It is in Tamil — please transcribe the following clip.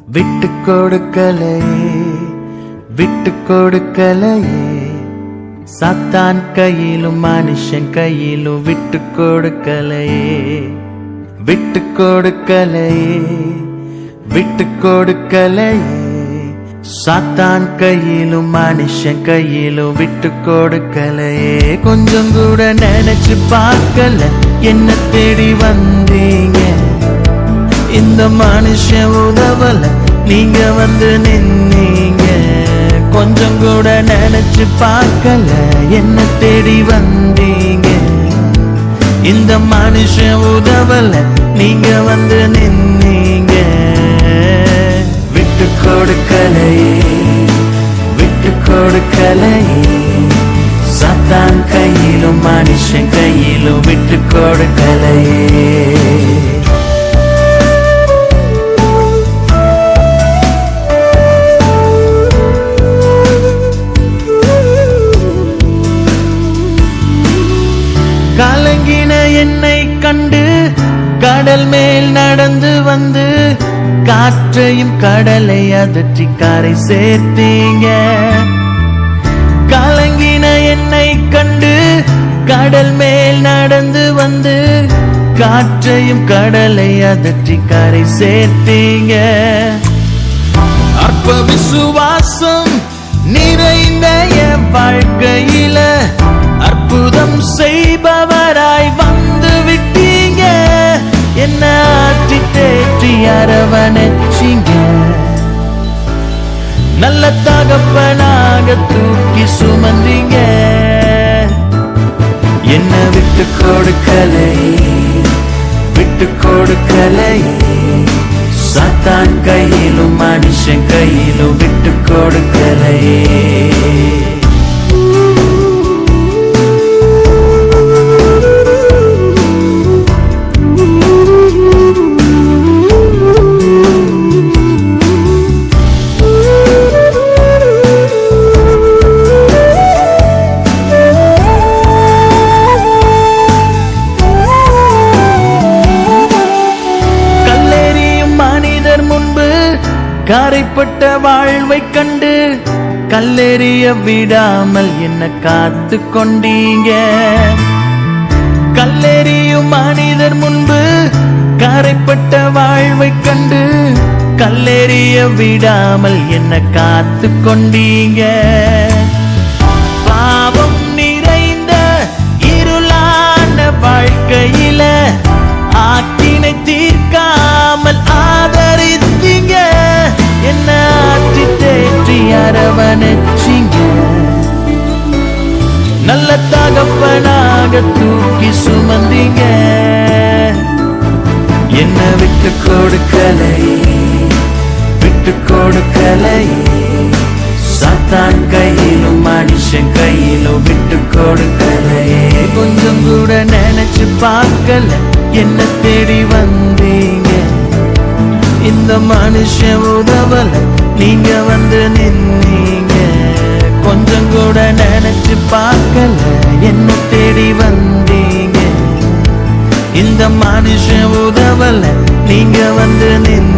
விட்டு கொடுக்கலையே விட்டு கொடுக்கலையே சாத்தான் கையிலும் மனுஷன் கையிலும் விட்டு கொடுக்கலையே விட்டு கொடுக்கலையே விட்டு கொடுக்கலையே சாத்தான் கையிலும் மனுஷன் கையிலும் விட்டு கொடுக்கலையே கொஞ்சம் கூட நினைச்சு பார்க்கல என்ன தேடி வந்தீங்க இந்த மனுஷன் உதவல நீங்க வந்து நின்னீங்க கொஞ்சம் கூட நினைச்சு பார்க்கல என்ன தேடி வந்தீங்க இந்த மனுஷன் உதவல நீங்க வந்து நின்னீங்க விட்டு கொடுக்கலையே விட்டு கொடுக்கலையே சாத்தான் கையிலும் மனுஷன் கையிலும் விட்டு கொடுக்கலையே கலங்கின என்னை கண்டு கடல் மேல் நடந்து வந்து காற்றையும் கடலை அதற்றி கரை சேர்த்தீங்க கலங்கின என்னை கண்டு கடல் மேல் நடந்து வந்து காற்றையும் கடலை அதற்றி கரை சேர்த்தீங்க அற்ப விசுவாசம் நிறைந்த என் வாழ்க்கையில அற்புதம் செய்பவராய் வந்து விட்டீங்க என்ன ஆற்றி தேற்றி அரவணைச்சிங்க நல்ல தகப்பனாக தூக்கி சுமந்தீங்க என்ன விட்டு கொடுக்கலையே விட்டு கொடுக்கலையே சாத்தான் கையிலும் மனுஷன் கையிலும் விட்டு கொடுக்கலையே கரைப்பட்ட வாழ்வை கண்டு கல்லெறிய விடாமல் என்ன காத்து கொண்டீங்க கல்லெறியும் மனிதர் முன்பு கரைப்பட்ட வாழ்வை கண்டு கல்லெறிய விடாமல் என்ன காத்து கொண்டீங்க பாவம் நிறைந்த இருளான வாழ்க்கையில ஆக்கினை தீர்க்காமல் ஆதரித்தீங்க என்ன ஆற்றி தேற்றி அரவணைச்சிங்க நல்ல தகப்பனாக தூக்கி சுமந்தீங்க என்ன விட்டு கொடுக்கலையே விட்டு கொடுக்கலையே சாத்தான் கையிலும் மனுஷன் கையிலும் விட்டு கொடுக்கலையே கொஞ்சம் கூட நினைச்சு பார்க்கல என்ன தேடி வந்தீங்க இந்த மனுஷன் உதவல நீங்க வந்து நின்னீங்க கொஞ்சம் கூட நினைச்சு பார்க்கல என்ன தேடி வந்தீங்க இந்த மனுஷன் உதவல நீங்க வந்து நின்னீங்க